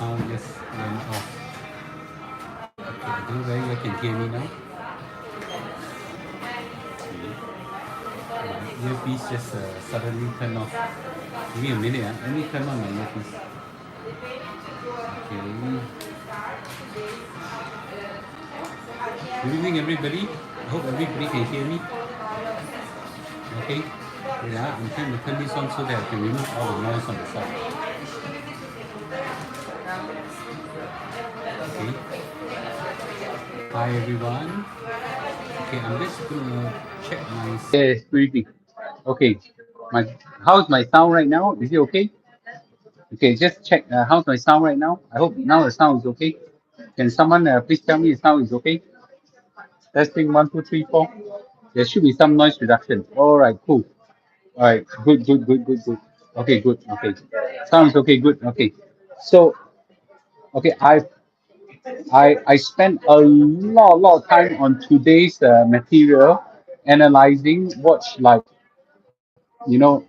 sound just went off. Okay, I don't know whether you can hear me now. Okay. My earpiece just suddenly turned off. Give me a minute. Let me turn on my earpiece. Okay. Good evening, everybody. I hope everybody can hear me. Okay. Yeah, I'm trying to turn this on so that I can remove all the noise on the side. Okay. Hi, everyone. Okay, I'm just gonna check my. Yes, good evening. Okay. My how's my sound right now? Is it okay? Okay, just check how's my sound right now. I hope now the sound is okay. Can someone please tell me the sound is okay? Testing 1, 2, 3, 4. There should be some noise reduction. All right, cool. All right, good, good, good, good, good. Okay, good. Okay, sounds okay. Good. Okay, so okay, I spent a lot of time on today's material, analyzing, watch like you know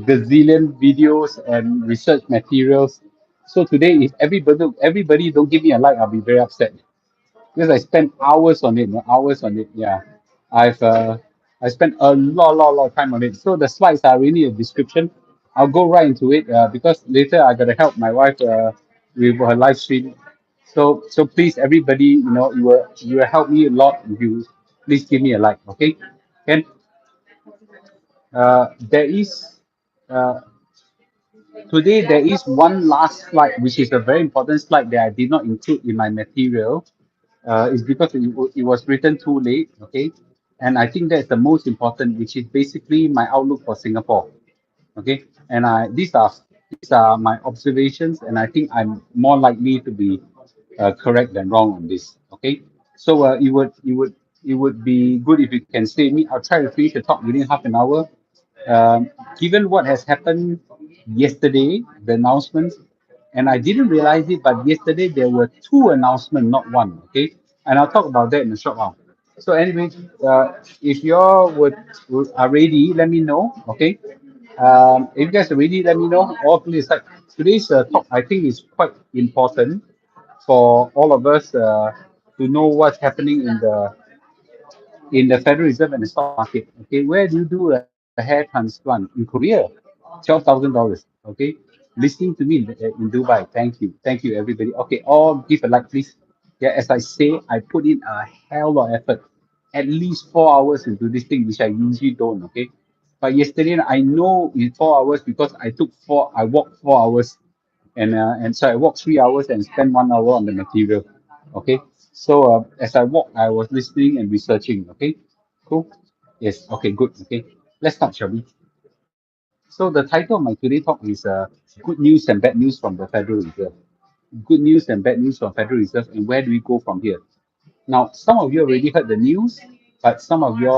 gazillion videos and research materials. So today, if everybody don't give me a like, I'll be very upset because I spent hours on it, hours on it. Yeah, I've I spent a lot of time on it. So the slides are really a description. I'll go right into it because later I gotta help my wife with her live stream. So please, everybody, you will help me a lot if you please give me a like, okay? Can there is uh, today there is one last slide which is a very important slide that I did not include in my material. Is because it was written too late, okay? And I think that's the most important, which is basically my outlook for Singapore, okay? And these are my observations, and I think I'm more likely to be correct than wrong on this, okay? So it would be good if you can stay with me. I'll try to finish the talk within half an hour. Given what has happened yesterday, the announcements, and I didn't realize it, but yesterday there were two announcements, not one. Okay, and I'll talk about that in a short while. So anyway, if you all are ready, let me know. Okay, if you guys are ready, let me know. All please, like today's talk, I think is quite important for all of us to know what's happening in the Federal Reserve and the stock market. Okay, where do you do a hair transplant? In Korea, $12,000. Okay, listening to me in Dubai. Thank you, everybody. Okay, all give a like, please. Yeah, as I say, I put in a hell of effort, at least 4 hours into this thing, which I usually don't. Okay, but yesterday I know in 4 hours because I walked 4 hours and so I walked 3 hours and spent 1 hour on the material. Okay, so as I walk, I was listening and researching. Okay, cool. Yes. Okay. Good. Okay. Let's start, shall we? So the title of my today talk is "Good News and Bad News from the Federal Reserve." Good news and bad news from Federal Reserve, and where do we go from here? Now, some of you already heard the news, but some of you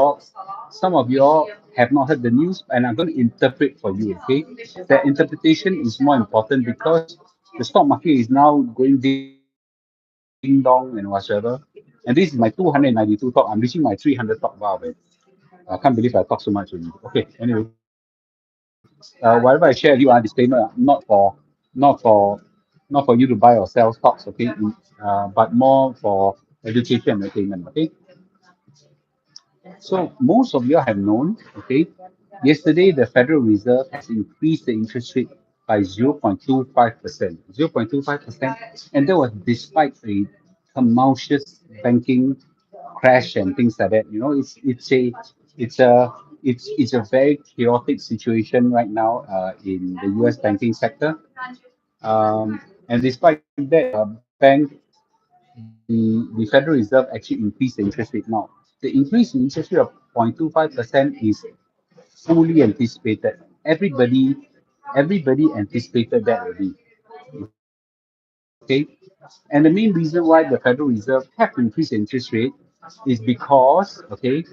have not heard the news, and I'm going to interpret for you. Okay, that interpretation is more important because the stock market is now going ding dong and whatsoever. And this is my 292 talk. I'm reaching my 300 talk. Wow, man. I can't believe I talk so much already. Okay, anyway, whatever I share with you, disclaimer, not for you to buy or sell stocks, okay? But more for education and entertainment, okay? So most of you have known, okay? Yesterday, the Federal Reserve has increased the interest rate by 0.25%, 0.25%, and that was despite a tumultuous banking crash and things like that. It's a very chaotic situation right now in the U.S. banking sector. And despite that, the Federal Reserve actually increased the interest rate now. The increase in interest rate of 0.25% is fully anticipated. Everybody anticipated that already. Okay. And the main reason why the Federal Reserve have to increase the interest rate is because, okay,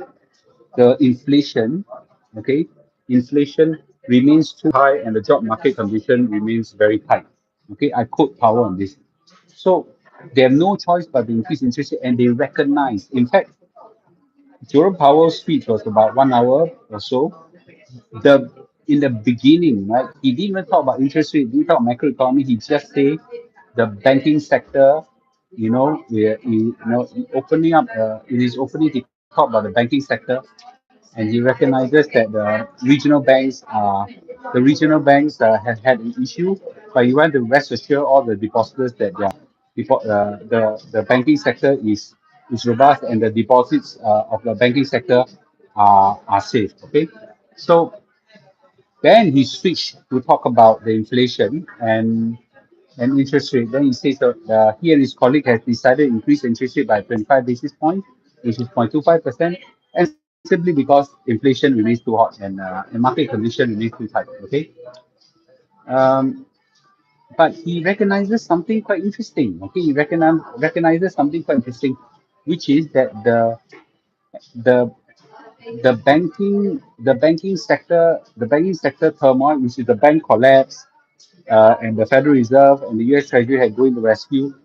the inflation, okay, inflation remains too high and the job market condition remains very tight. Okay, I quote Power on this. So they have no choice but to increase interest rate, and they recognize. In fact, Jerome Powell's speech was about 1 hour or so. The In the beginning, right, he didn't even talk about interest rate, didn't talk macroeconomy. He just say the banking sector, opening up, in his opening, he talked about the banking sector, and he recognizes that the regional banks have had an issue, but you want to rest assure all the depositors that the banking sector is robust and the deposits of the banking sector are safe. Okay, so then he switched to talk about the inflation and interest rate. Then he says that he and his colleague has decided to increase interest rate by 25 basis points, which is 0.25%, and simply because inflation remains too hot and market condition remains too tight. Okay, um, but he recognizes something quite interesting. Okay, he recognizes something quite interesting, which is that the the banking sector turmoil, which is the bank collapse, and the Federal Reserve and the U.S. Treasury had going to rescue.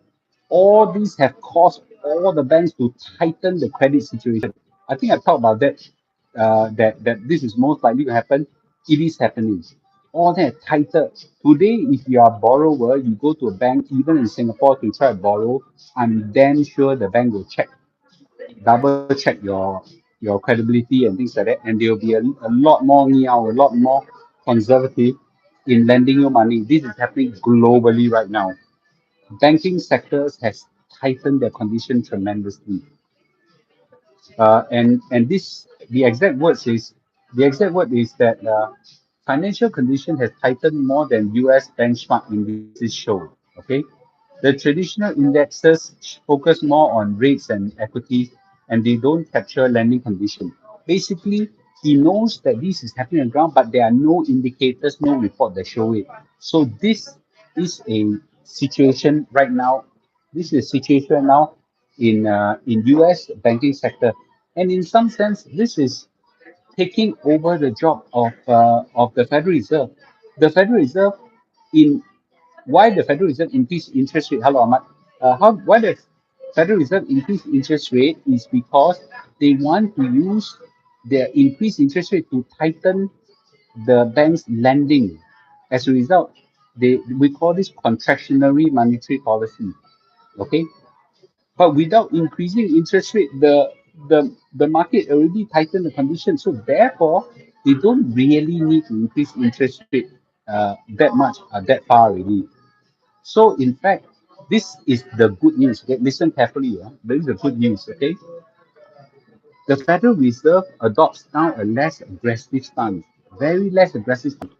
All these have caused all the banks to tighten the credit situation. I think I talked about that. That this is most likely to happen. It is happening. All that tighter. Today, if you are a borrower, you go to a bank, even in Singapore, to try to borrow. I'm damn sure the bank will double check your credibility and things like that, and they'll be a lot more a lot more conservative in lending you money. This is happening globally right now. Banking sectors has tightened their condition tremendously. And this the exact word is that financial condition has tightened more than U.S. benchmark indices show. Okay, the traditional indexes focus more on rates and equities, and they don't capture lending condition. Basically, he knows that this is happening on the ground, but there are no indicators, no report that show it. So is a situation right now. This is a situation now in U.S. banking sector, and in some sense, this is taking over the job of the Federal Reserve. The Federal Reserve, in why the Federal Reserve increased interest rate. Hello, Ahmad. How why the Federal Reserve increased interest rate is because they want to use their increased interest rate to tighten the bank's lending. As a result, we call this contractionary monetary policy. Okay, but without increasing interest rate, the market already tightened the condition. So therefore, they don't really need to increase interest rate that much, that far already. So in fact, this is the good news. Okay? Listen carefully. This is the good news. Okay, the Federal Reserve adopts now a less aggressive stance, very less aggressive stance.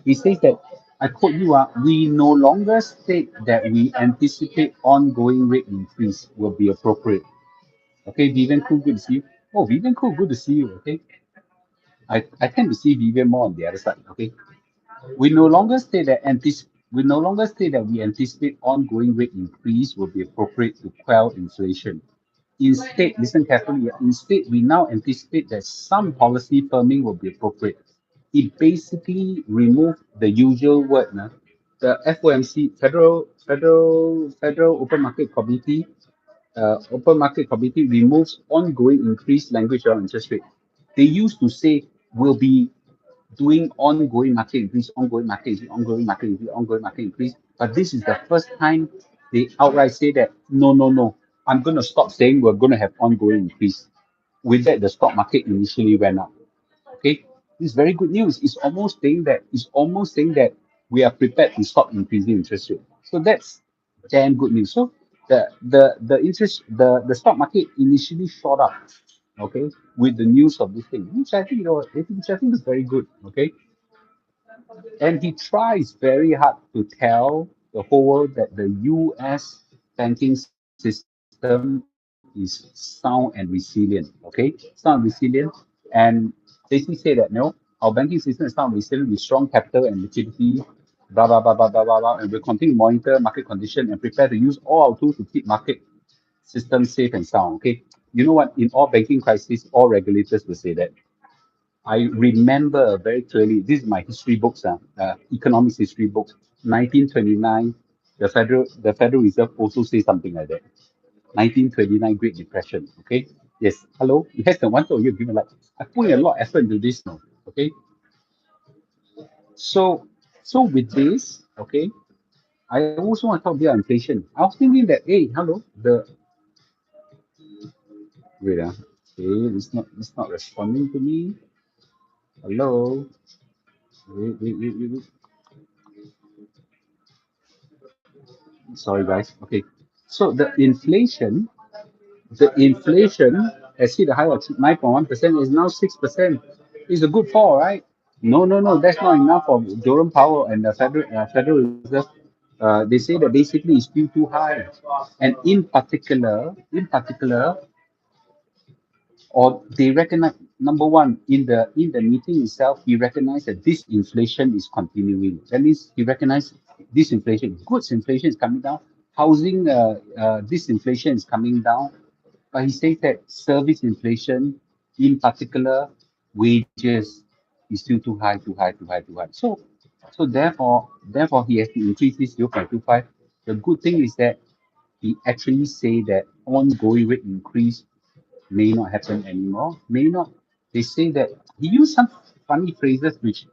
He says that, I quote you, we no longer state that we anticipate ongoing rate increase will be appropriate. Okay, Vivian Khoo, good to see you. Oh, Vivian Khoo, good to see you. Okay, I tend to see Vivian more on the other side. Okay, we no longer state that we anticipate ongoing rate increase will be appropriate to quell inflation. Instead, listen carefully. Instead, we now anticipate that some policy firming will be appropriate. It basically removed the usual word. The FOMC, Federal Open Market Committee removes ongoing increased language around interest rate. They used to say we'll be doing ongoing market increase, ongoing market increase, ongoing market increase, ongoing market increase. But this is the first time they outright say that no, no, no. I'm going to stop saying we're going to have ongoing increase. With that, the stock market initially went up. Okay, this is very good news. It's almost saying that we are prepared to stop increasing interest rate. So that's damn good news. So the stock market initially shot up, okay, with the news of this thing, which I think is very good. Okay, and he tries very hard to tell the whole world that the U.S. banking system is sound and resilient. Okay, sound and resilient, and basically say that no, our banking system is sound and resilient with strong capital and liquidity. Blah blah blah blah blah blah blah, and we'll continue to monitor market condition and prepare to use all our tools to keep market system safe and sound. Okay, you know what? In all banking crises, all regulators will say that. I remember very clearly. This is my history books, economics history books. 1929, the Federal Reserve also says something like that. 1929 Great Depression. Okay. Yes. Hello. Yes, the one you give me like I put in a lot of effort into this now. Okay. So with this, okay. I also want to talk about inflation. I was thinking that, hey, hello, the wait, okay, it's not responding to me. Hello, wait. Sorry, guys. Okay, so the inflation has hit a high of 9.1%. Is now 6%. It's a good fall, right? No. That's not enough for Jerome Powell and the Federal Reserve. They say that basically it's still too high, and in particular, or they recognize, number one, in the meeting itself, he recognized that this inflation is continuing. That means he recognized disinflation, goods inflation is coming down, housing disinflation is coming down, but he says that service inflation, in particular, wages is still too high, too high, too high, too high. So therefore he has to increase this 0.25. The good thing is that he actually say that ongoing rate increase may not happen anymore. May not. They say that he used some funny phrases which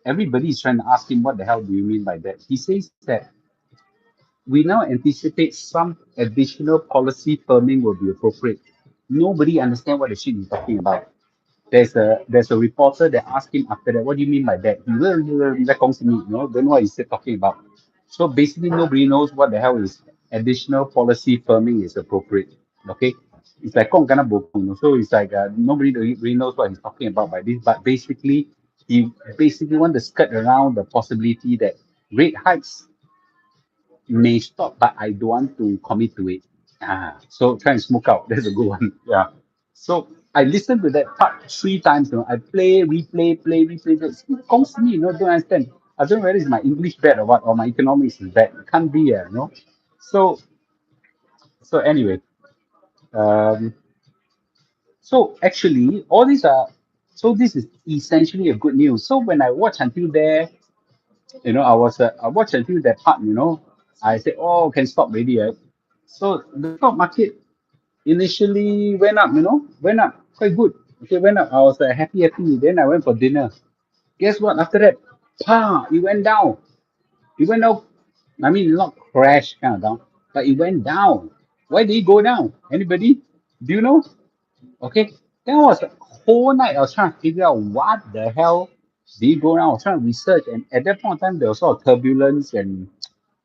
everybody is trying to ask him, what the hell do you mean by that? He says that we now anticipate some additional policy firming will be appropriate. Nobody understands what the shit he's talking about. There's a reporter that asked him after that, what do you mean by that? He don't know what he's talking about. So basically nobody knows what the hell is additional policy firming is appropriate. Okay. It's like kong kana bokong. So it's like nobody really knows what he's talking about by this. But basically, he basically want to skirt around the possibility that rate hikes may stop, but I don't want to commit to it. So try and smoke out. That's a good one. Yeah. So I listened to that part 3 times. I play, replay, play, replay. That's constantly, don't understand. I don't know whether it's my English bad or what, or my economics is bad. It can't be. So so anyway, um, so actually, all these are so this is essentially a good news. So when I watch until there, I watched until that part. I said, oh, can stop already. So the stock market initially went up quite good. Okay, went up. I was happy. Then I went for dinner. Guess what? After that, it went down. It went down. I mean, not crash kind of down, but it went down. Why did it go down? Anybody? Do you know? Okay. Then I was whole night I was trying to figure out what the hell did it go down. I was trying to research, and at that point in time there was sort of turbulence and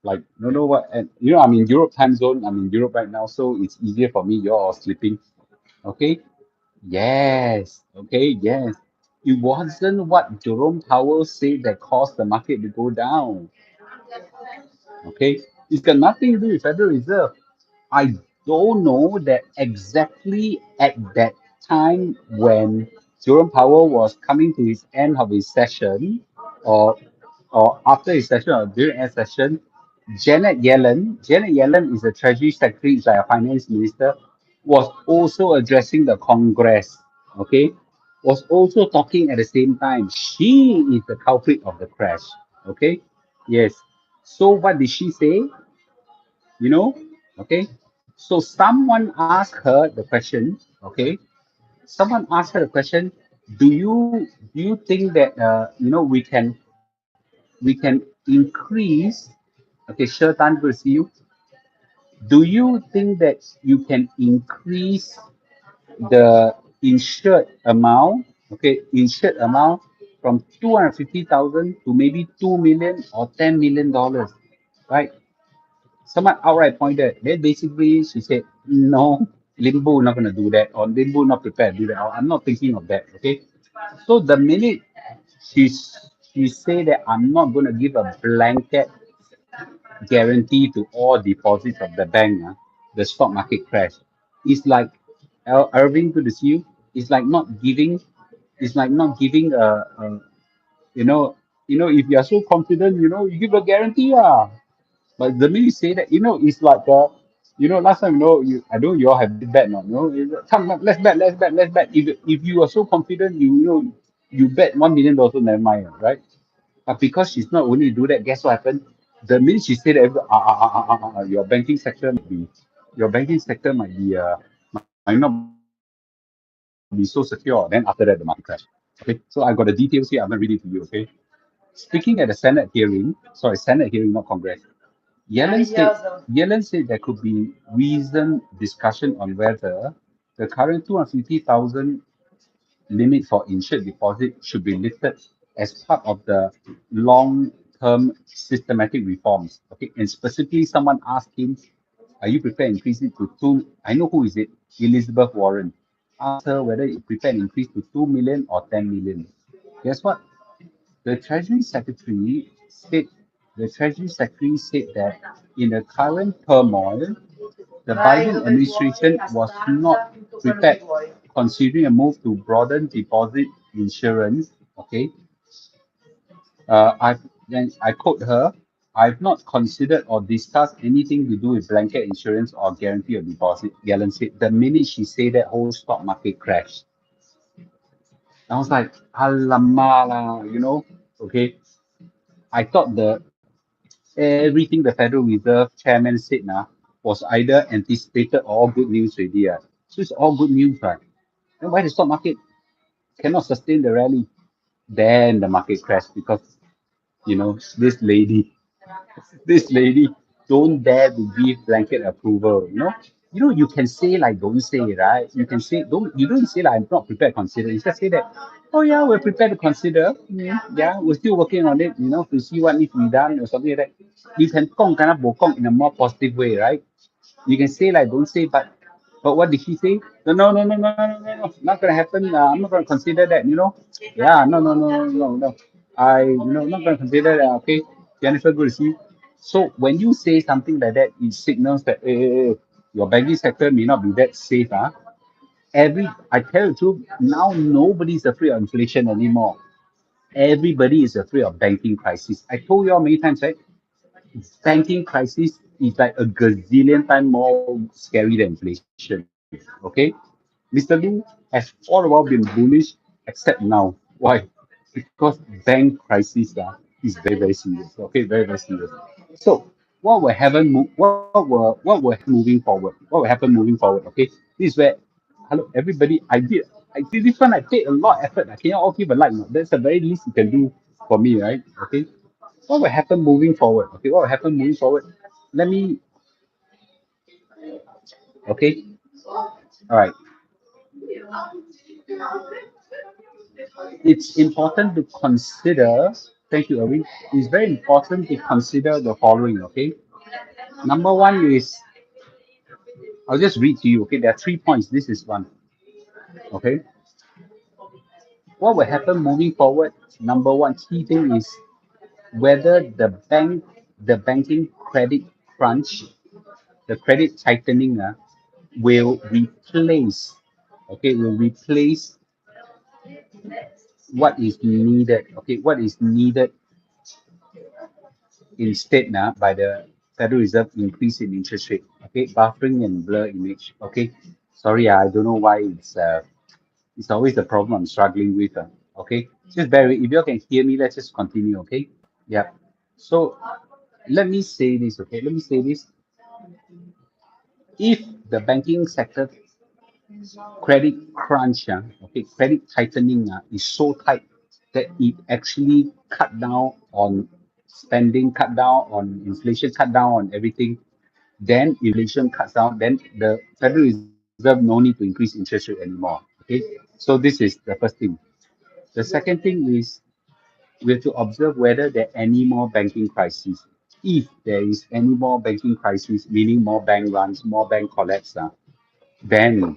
like don't know what. And I'm in Europe time zone. I'm in Europe right now, so it's easier for me. You're all sleeping. Okay. Yes. Okay. Yes. It wasn't what Jerome Powell said that caused the market to go down. Okay. It's got nothing to do with Federal Reserve. I don't know that exactly at that time when Jerome Powell was coming to his end of his session, or after his session or during his session, Janet Yellen is the Treasury Secretary, is like a finance minister, was also addressing the Congress. Okay, was also talking at the same time. She is the culprit of the crash. Okay, yes. So what did she say? You know, okay. So someone asked her the question, do you think that we can increase, okay, sure, time to see you, do you think that you can increase the insured amount from 250,000 to maybe 2 million or $10 million, right? Someone outright pointed. Then basically she said, no, Limbo not gonna do that, or Limbo not prepared to do that, or I'm not thinking of that. Okay. So the minute she say that I'm not gonna give a blanket guarantee to all deposits of the bank, the stock market crash. It's like Irving to the CEO, it's like not giving a if you are so confident, you give a guarantee. But the minute you say that, it's like last time, I know you all have bet, not, come, let's bet. If you are so confident, you bet $1 million, never mind, right? But because she's not willing to do that, guess what happened? The minute she said that, your banking sector might not be so secure. Then after that, the market crash. Okay, so I got the details here. I'm gonna read it to you. Okay, speaking at the Senate hearing, not Congress. Yellen said there could be reasoned discussion on whether the current 250,000 limit for insured deposit should be lifted as part of the long-term systematic reforms. Okay, and specifically, someone asked him, "Are you prepared to increase it to two?" I know who is it. Elizabeth Warren asked her whether you prepared to increase to 2 million or 10 million. Guess what? The Treasury Secretary said the Treasury Secretary said that in the current turmoil, the Biden administration was not prepared, considering a move to broaden deposit insurance. Okay, then I quote her. I've not considered or discussed anything to do with blanket insurance or guarantee of deposit. Yellen said the minute she said that, whole stock market crashed. I was like, alamak lah, Okay, I thought everything the Federal Reserve chairman said now was either anticipated or good news already. So it's all good news, right? Then why the stock market cannot sustain the rally? Then the market crashed because this lady, this lady don't dare to give blanket approval. You can say like don't say, right? You can say don't say like I'm not prepared to consider. You just say that, oh yeah, we're prepared to consider. Yeah, we're still working on it, to see what needs to be done or something like that. You can kong kind of bokong in a more positive way, right? You can say like don't say, but what did she say? No, no, no, no, no, no, no, no, not gonna happen. I'm not gonna consider that. Yeah, no, no, no, no, no, no. Not gonna consider that. Okay, Jennifer, good to see you. So when you say something like that, it signals that your banking sector may not be that safe. I tell you the truth, now nobody's afraid of inflation anymore. Everybody is afraid of banking crisis. I told you all many times, right? Banking crisis is like a gazillion times more scary than inflation. Okay, Mr. Lu has all the while been bullish, except now. Why? Because bank crisis is very very serious. Okay, very very serious. So what will happen? What will happen moving forward? What will happen moving forward? Okay, this is where hello everybody. I did this one. I paid a lot of effort. Can you all give a like? No? That's the very least you can do for me, right? Okay, what will happen moving forward? Okay, what will happen moving forward? Let me, okay, all right. It's important to consider, thank you, Irving. It's very important to consider the following, okay? Number one is, I'll just read to you, okay? There are 3 points. This is one, okay? What will happen moving forward? Number one key thing is whether the banking credit crunch, the credit tightening will replace, okay, will replace what is needed, okay, what is needed instead now by the Federal Reserve increase in interest rate, okay, buffering and blur image, okay. Sorry, I don't know why it's always the problem I'm struggling with, okay. Just bear with. If you all can hear me, let's just continue, okay. Yeah. So let me say this, okay. Let me say this. If the banking sector credit crunch, okay, credit tightening is so tight that it actually cut down on spending, cut down on inflation, cut down on everything, then inflation cuts down, then the Federal Reserve no need to increase interest rate anymore. Okay, so this is the first thing. The second thing is we have to observe whether there are any more banking crises. If there is any more banking crisis, meaning more bank runs, more bank collapse, then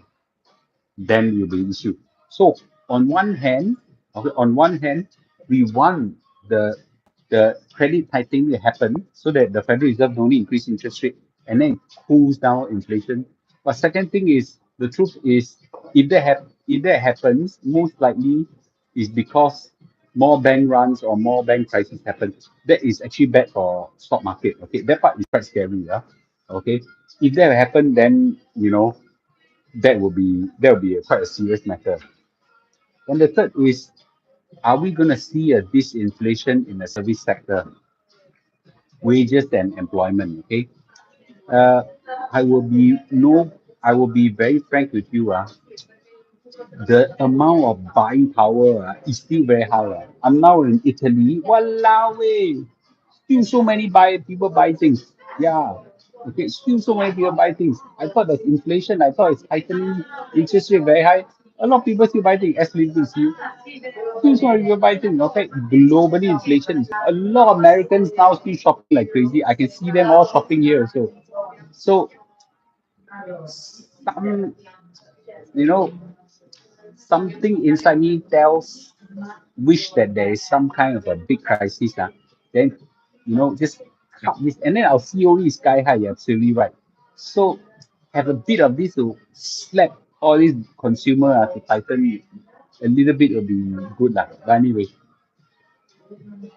will be issue. So on one hand, okay, we want the credit tightening to happen so that the Federal Reserve don't increase interest rate and then cools down inflation. But second thing is the truth is if that happens, most likely is because more bank runs or more bank crises happen. That is actually bad for stock market. Okay, that part is quite scary. Yeah. Okay. If that happen, then that will be quite a serious matter. And the third is, are we going to see a disinflation in the service sector, wages and employment? Okay, uh, I will be no, I will be very frank with you. The amount of buying power is still very high. I'm now in Italy. Walao, still so many people buy things. Yeah. Okay, still so many people buy things. I thought there's inflation. I thought it's tightening, interest rate very high. A lot of people still buy things as little as you. Still so many people buy things. Okay, globally inflation is a lot of Americans now still shopping like crazy. I can see them all shopping here. So some you know something inside me tells wish that there is some kind of a big crisis then just cut this and then our COE is sky high, you're absolutely right. So have a bit of this to slap all these consumer to tighten a little bit will be good lah. But anyway,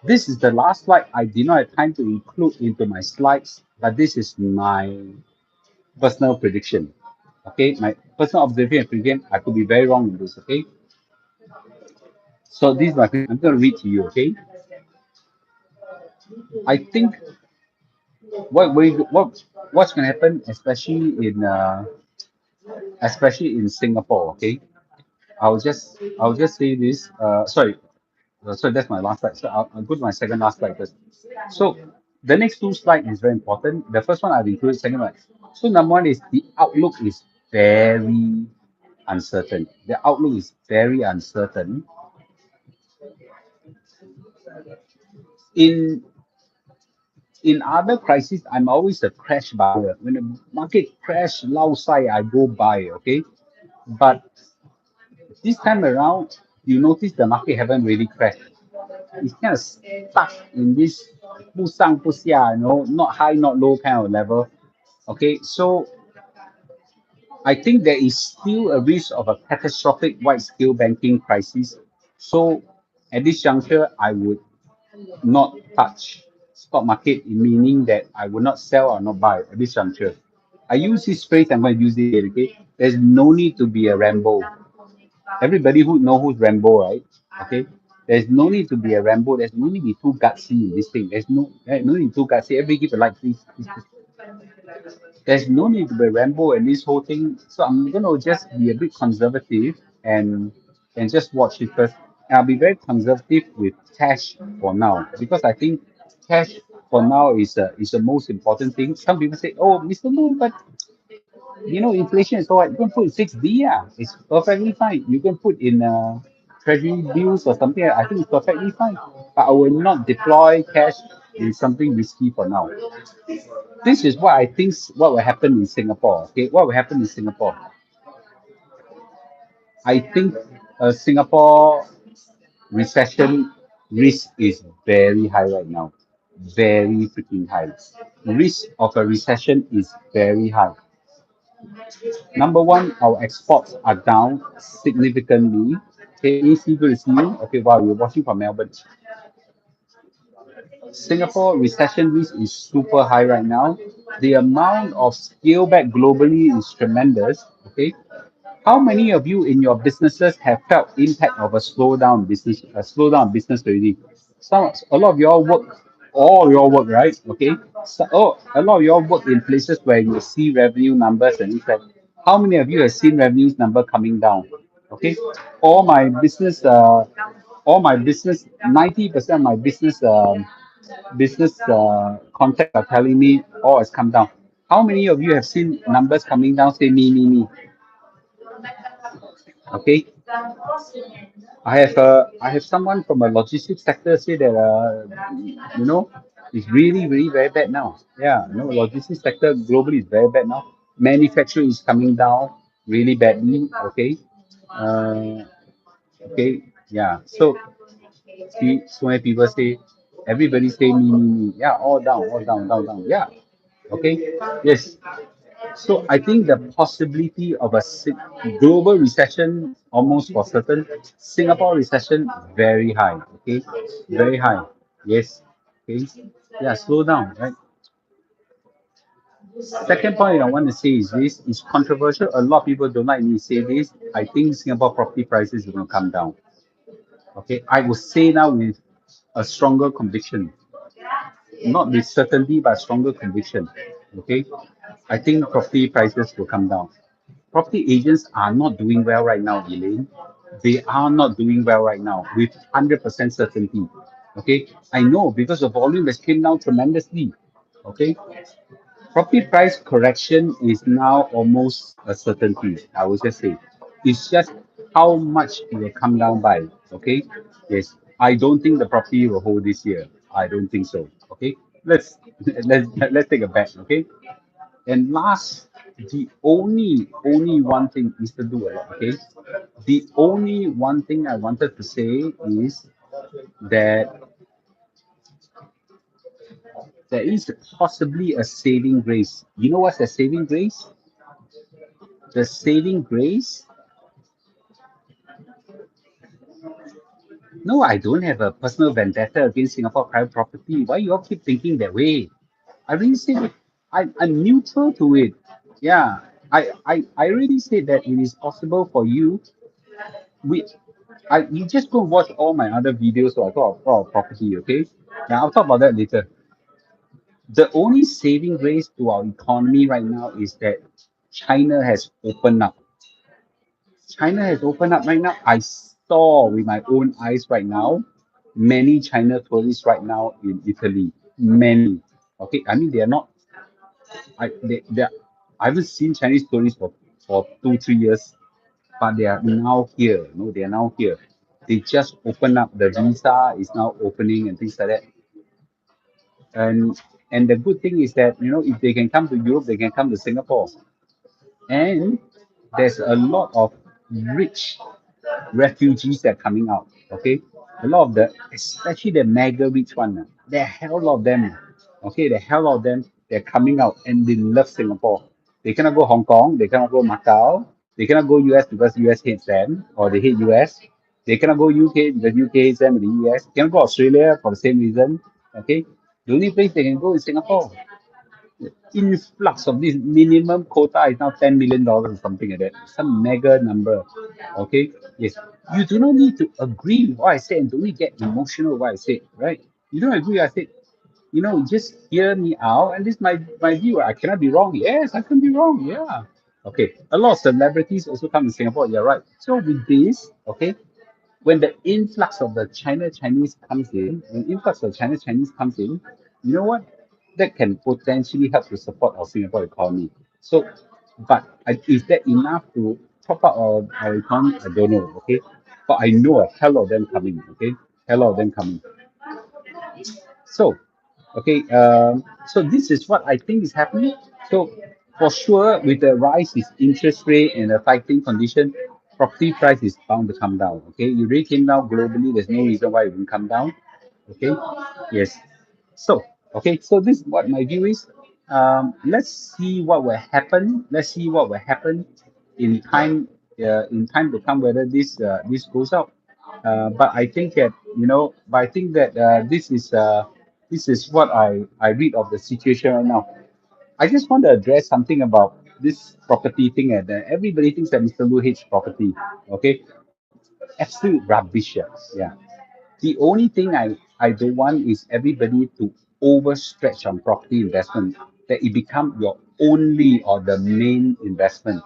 this is the last slide. I did not have time to include into my slides, but this is my personal prediction. Okay, my personal observation and prediction. I could be very wrong in this. Okay, so this is my. I'm going to read to you. Okay, I think what's going to happen, especially in Singapore. Okay, I'll just say this. So that's my last slide. So I'll go to my second last slide first. So the next two slides is very important. The first one I've included, second one. So number one is the outlook is very uncertain. The outlook is very uncertain. In in other crises, I'm always a crash buyer. When the market crash, low side, I go buy. Okay, but this time around, you notice the market haven't really crashed. It's kind of stuck in this 不上不下, not high, not low kind of level. Okay, so I think there is still a risk of a catastrophic wide-scale banking crisis. So at this juncture, I would not touch stock market, meaning that I will not sell or not buy at this juncture. I use this phrase, I'm going to use it again, okay? There's no need to be a Rambo. Everybody who know who's Rambo, right? Okay. There's no need to be a Rambo. There's no need to be too gutsy in this thing. There's no need too gutsy. Everybody give a like, please. There's no need to be Rambo and this whole thing. So I'm gonna just be a bit conservative and just watch it first. And I'll be very conservative with cash for now because I think cash for now is the most important thing. Some people say, "Oh, Mr. Moon, but inflation is so high. You can put in 6D, yeah. It's perfectly fine. You can put in treasury bills or something. I think it's perfectly fine. But I will not deploy cash in something risky for now. This is what I think what will happen in Singapore. Okay, what will happen in Singapore? I think Singapore recession risk is very high right now. Very freaking high. Risk of a recession is very high. Number one, our exports are down significantly. Okay, AC good to see you. Okay, wow, you're watching from Melbourne. Singapore recession risk is super high right now. The amount of scale back globally is tremendous. Okay, how many of you in your businesses have felt impact of a slowdown business already? A lot of y'all work, all your work, right? Okay. So, a lot of y'all work in places where you see revenue numbers and it's like, how many of you have seen revenues number coming down? Okay. All my business, uh, all my business, 90% of my business contacts are telling me, oh, it's come down. How many of you have seen numbers coming down? Say me. Okay, I have someone from a logistics sector say that it's really very bad now. Yeah, logistics sector globally is very bad now. Manufacturing is coming down really badly. Okay, uh, okay, yeah. So see, so many people say, everybody say me. Yeah, all down. Yeah, okay, yes. So I think the possibility of a global recession almost for certain, Singapore recession very high. Okay, very high. Yes. Okay. Yeah, slow down. Right. Second point I want to say is this is controversial. A lot of people don't like me to say this. I think Singapore property prices are going to come down. Okay, I will say now with a stronger conviction, not with certainty, but stronger conviction. Okay, I think property prices will come down. Property agents are not doing well right now, Elaine. They are not doing well right now with 100% certainty. Okay, I know because the volume has came down tremendously. Okay, property price correction is now almost a certainty. I would just say it's just how much it will come down by. Okay, yes, I don't think the property will hold this year. I don't think so. Okay, let's let's take a bet. Okay, and last, the only one thing, Mr. Duel. Okay, the only one thing I wanted to say is that there is possibly a saving grace. You know what's a saving grace? The saving grace. No, I don't have a personal vendetta against Singapore private property. Why you all keep thinking that way? I really said it. I'm neutral to it. Yeah, I already said that it is possible for you. We, you just go watch all my other videos about property, okay? Yeah, I'll talk about that later. The only saving grace to our economy right now is that China has opened up. China has opened up right now. I saw with my own eyes right now many China tourists right now in Italy. Many. Okay, I mean they are not. They are, I haven't seen Chinese tourists for 2 3 years, but they are now here. No, they are now here. They just open up the visa is now opening and things like that. And and the good thing is that if they can come to Europe, they can come to Singapore. And there's a lot of rich refugees that are coming out. Okay, a lot of the, especially the mega rich one, there are hell of them. Okay, the hell of them, they're coming out and they love Singapore. They cannot go Hong Kong, they cannot go Macau, they cannot go US because US hates them or they hate US. They cannot go UK because UK hates them in the US. They cannot go Australia for the same reason. Okay, the only place they can go is Singapore. Influx of this minimum quota is now $10 million or something like that. Some mega number. Okay. Yes. You do not need to agree with what I said and don't need to get emotional with what I said, right? You don't agree with what I said. Just hear me out and this is my view. I cannot be wrong. Yes, I can be wrong. Yeah. Okay. A lot of celebrities also come to Singapore. You're right. So with this, okay, when the influx of the Chinese comes in, when influx of China Chinese comes in, you know what? That can potentially help to support our Singapore economy. So, but is that enough to prop up our economy? I don't know. Okay, but I know a hell of them coming. Okay, hell of them coming. So, okay, so this is what I think is happening. So, for sure, with the rise in interest rate and the tightening condition, property price is bound to come down. Okay, it already came down globally. There's no reason why it won't come down. Okay, yes. So, okay, so this is what my view is. Let's see what will happen. Let's see what will happen in time. In time to come, whether this goes out. But I think that this is what I read of the situation right now. I just want to address something about this property thing, and everybody thinks that Mr. Lu hates property. Okay, absolute rubbish. Yeah. Yeah. The only thing I don't want is everybody to overstretch on property investment, that it become your only or the main investment.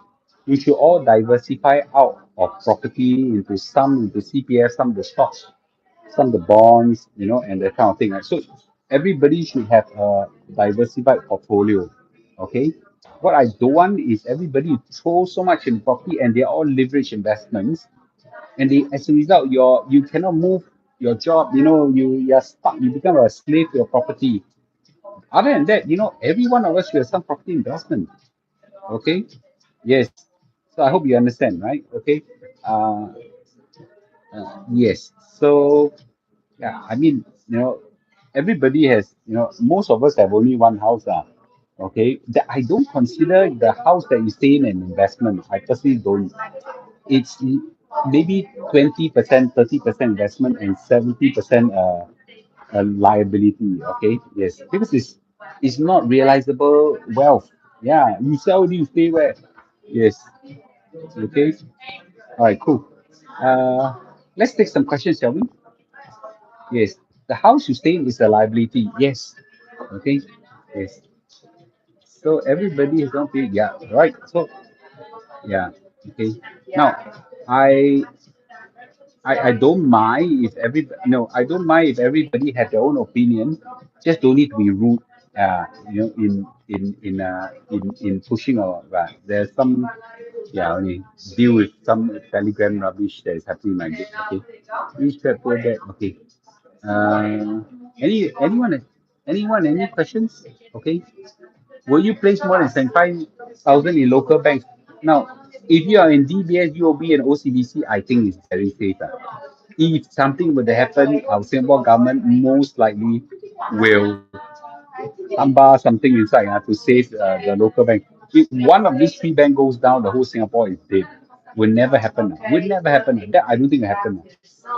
You should all diversify out of property into some into CPF, some the stocks, some the bonds, and that kind of thing. Right? So everybody should have a diversified portfolio. Okay. What I don't want is everybody throw so much in property and they're all leverage investments, and as a result you cannot move your job. You're stuck, you become a slave to your property. Other than that, every one of us should have some property investment. Okay. Yes. So I hope you understand, right? Okay. uh, yes. So yeah, I mean, everybody has, most of us have only one house. Okay. That I don't consider the house that you stay in an investment. I personally don't. It's maybe 20%, 30% investment and 70% liability. Okay, yes, because it's not realizable wealth. Yeah, you sell it, you stay where? Yes. Okay. All right. Cool. Uh, let's take some questions, shall we? Yes. The house you stay in is a liability. Yes. Okay. Yes. So everybody is not paying. Yeah. Right. So yeah. Okay. Now, I I don't mind if every no, I don't mind if everybody had their own opinion. Just don't need to be rude. in pushing or there's some only deal with some telegram rubbish that is happening in my group. Okay, each pepper that okay. Uh, any questions? Okay. Will you place more than 75,000 in local banks? Now, if you are in DBS, UOB, and OCBC, I think it's very safe. If something were to happen, our Singapore government most likely will amba something inside to save the local bank. If one of these three banks goes down, the whole Singapore is dead. Will never happen. Will never happen. That I don't think will happen.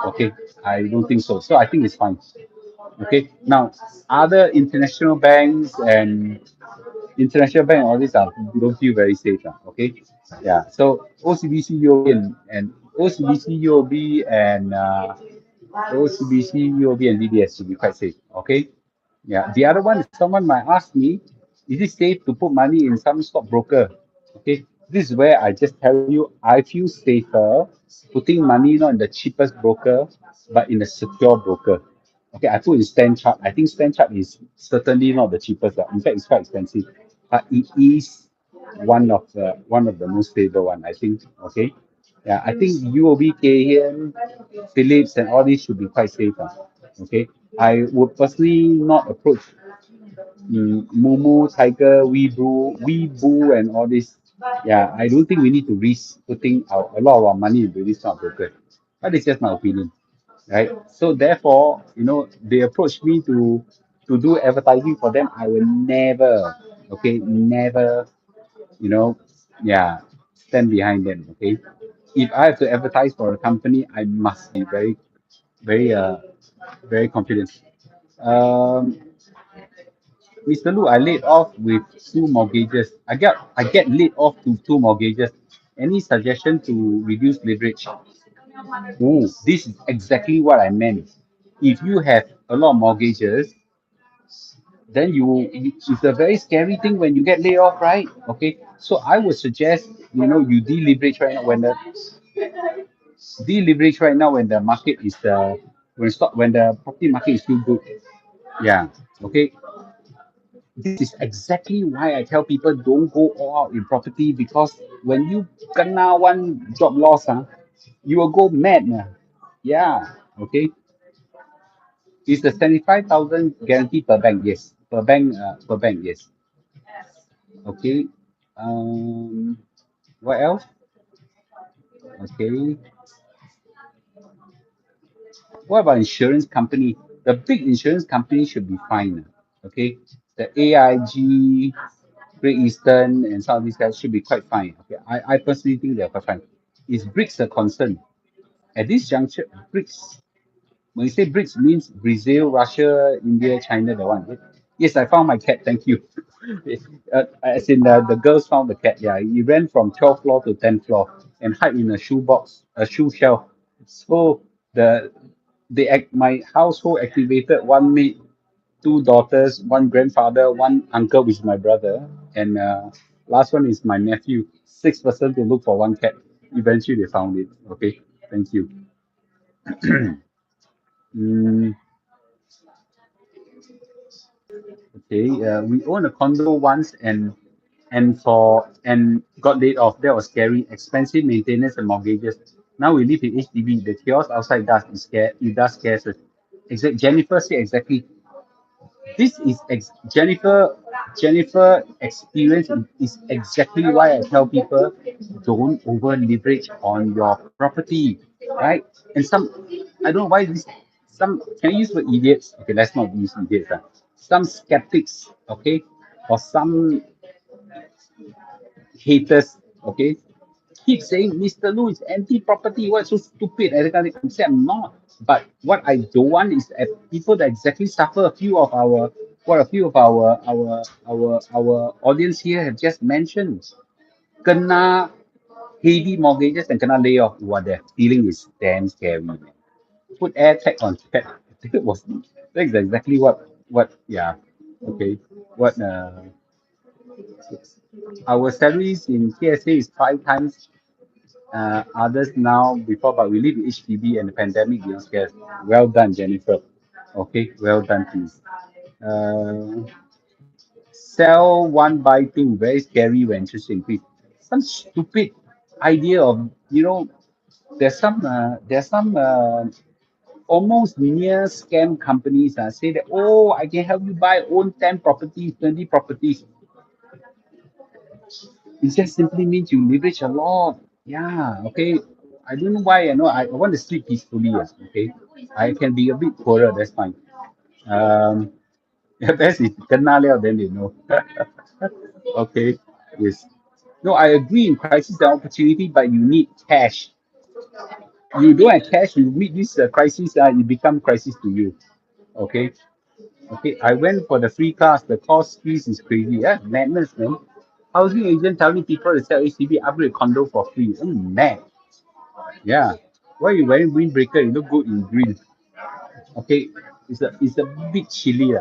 Okay, I don't think so. So I think it's fine. Okay, now other international banks and international bank, all these are don't feel very safe. Okay, yeah. So OCBC, UOB, and OCBC, UOB, and OCBC, UOB, and DBS should be quite safe. Okay, yeah. The other one, someone might ask me, is it safe to put money in some stockbroker? Okay, this is where I just tell you, I feel safer putting money not in the cheapest broker, but in a secure broker. Okay, I put in StanChart. I think StanChart is certainly not the cheapest. In fact, it's quite expensive, but it is one of the most stable one. I think. Okay, yeah, I think UOB, KN, Philips, and all these should be quite safe. Okay, I would personally not approach Momo, Tiger, Weeboo, and all this. Yeah, I don't think we need to risk putting a lot of our money into this kind of broker. That is just my opinion, right? So therefore, they approach me to do advertising for them. I will never, okay, never, you know, yeah, stand behind them. Okay, if I have to advertise for a company, I must be very, very, very confident. Um, Mr. Lu, I laid off with two mortgages. I get laid off to two mortgages. Any suggestion to reduce leverage? Oh, this is exactly what I meant. If you have a lot of mortgages, then it's a very scary thing when you get laid off, right? Okay, so I would suggest you deleverage right now when the market is when the property market is still good. Yeah. Okay. This is exactly why I tell people don't go all out in property, because when you kena one job loss, you will go mad. Yeah. Okay. Is the 75,000 guaranteed per bank? Yes. Per bank, yes. Okay. Um, what else? Okay. What about insurance company? The big insurance company should be fine. Okay. The AIG, Great Eastern, and some of these guys should be quite fine. Okay. I personally think they're quite fine. Is BRICS a concern? At this juncture, BRICS, when you say BRICS, means Brazil, Russia, India, China, the one. Yes, I found my cat. Thank you. As in the girls found the cat. Yeah, he ran from 12th floor to 10th floor and hide in a shoebox, a shoe shelf. So my household activated one maid, two daughters, one grandfather, one uncle, which is my brother, and last one is my nephew. Six person to look for one cat. Eventually, they found it. Okay, thank you. Mm, okay, we owned a condo once and got laid off. That was scary. Expensive maintenance and mortgages. Now we live in HDB. The chaos outside does scare us. Jennifer said exactly. This is Jennifer experience is exactly why I tell people don't over leverage on your property, right? And I don't know why some can I use the idiots? Okay, let's not use idiots. Some skeptics, okay, or some haters, okay, keep saying Mr. Lu is anti-property. What's so stupid? And I say I'm not. But what I don't want is people that exactly suffer. A few of our audience here have just mentioned. Kena heavy mortgages and kena layoff. What their feeling is damn scary, man. Put air tag on chat. That's exactly what yeah. Okay. What our salaries in KSA is 5 times others now before, but we live in HDB and the pandemic didn't scare us. Well done, Jennifer. Okay, well done, please. Uh, Sell one, buy two. Very scary when interest increase. Some stupid idea of, there's some almost near scam companies say that, oh, I can help you buy, own 10 properties, 20 properties. It just simply means you leverage a lot. Yeah, okay. I don't know why. I want to sleep peacefully. Okay. I can be a bit poorer, that's fine. Um, best is kena liao, then you know. Okay. Yes. No, I agree in crisis and opportunity, but you need cash. You don't have cash, you meet this crisis, it become crisis to you. Okay. Okay. I went for the free cars. The cost fees is crazy. Yeah, madness, man. Housing agent telling people to sell HDB upgrade condo for free. Mad. Yeah. Why you wearing windbreaker? You look good in green. Okay. It's a bit chilly.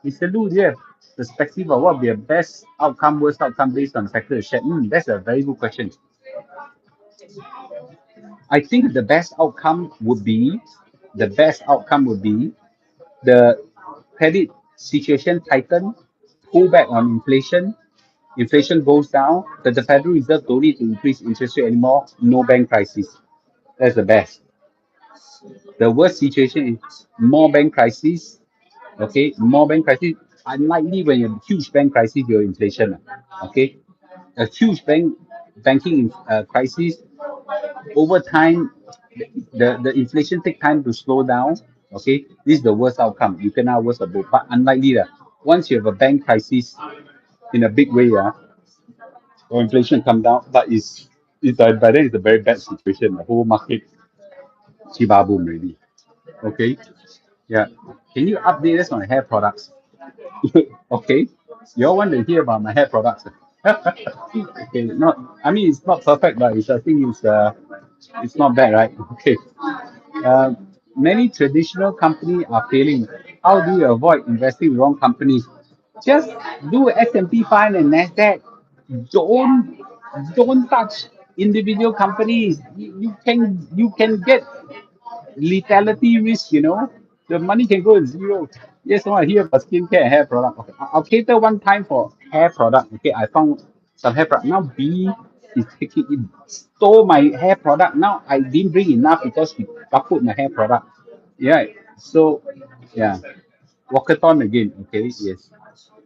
Mr. Lu, do you have perspective of what would be the best outcome, worst outcome based on factor shared? That's a very good question. I think the best outcome would be the credit situation tighten, pull back on inflation. Inflation goes down, that the Federal Reserve don't need to increase interest rate anymore. No bank crisis. That's the best. The worst situation is more bank crisis. Okay, more bank crisis. Unlikely when you have huge bank crisis, your inflation. Okay, a huge banking crisis over time, the inflation take time to slow down. Okay, this is the worst outcome. You cannot worse of both, but unlikely that once you have a bank crisis in a big way, or inflation come down, but by then it's a very bad situation. The whole market chiba boom already. Okay, yeah. Can you update us on hair products? Okay, you all want to hear about my hair products? Okay, I mean, it's not perfect, but I think it's not bad, right? Okay. Uh, Many traditional companies are failing. How do you avoid investing in wrong companies? Just do S&P 5 and Nasdaq. Don't don't touch individual companies. You can get lethality risk. The money can go to zero. Yes, I want to hear about skincare and hair product. Okay, I'll cater one time for hair product. Okay, I found some hair product. Now B is taking it, stole my hair product. Now I didn't bring enough because he put my hair product. Yeah. So yeah, Walkathon again. Okay, yes.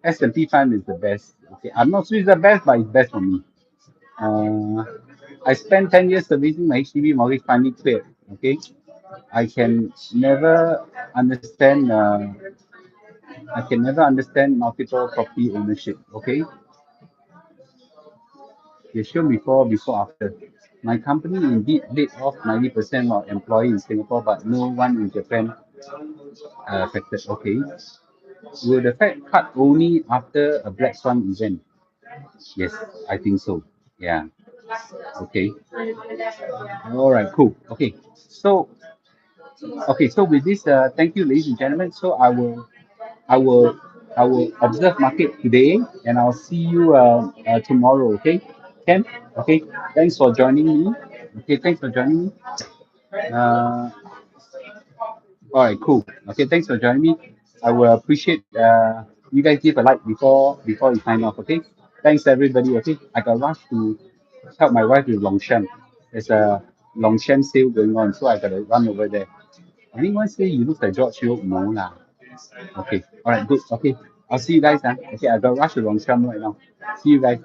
S&P 5 is the best. Okay, I'm not sure it's the best, but it's best for me. Uh, I spent 10 years servicing my HDB mortgage finally cleared. Okay, I can never understand. Multiple property ownership. Okay, they show before after. My company indeed laid off 90% of employees in Singapore, but no one in Japan affected. Okay, will the Fed cut only after a black swan event? Yes, I think so. Yeah. Okay. All right. Cool. Okay. So with this, thank you, ladies and gentlemen. So I will I will observe market today, and I'll see you tomorrow. Okay, Ken. Okay. Thanks for joining me. Okay. Thanks for joining me. Uh, all right. Cool. Okay. Thanks for joining me. I will appreciate you guys give a like before you sign off. Okay. Thanks everybody. Okay. I got rush to help my wife with Longshan. There's a Longshan sale going on, so I gotta run over there. Anyone say you look like George Yeo? No lah. Okay. All right. Good. Okay. I'll see you guys. Okay. I got rush to Longshan right now. See you guys.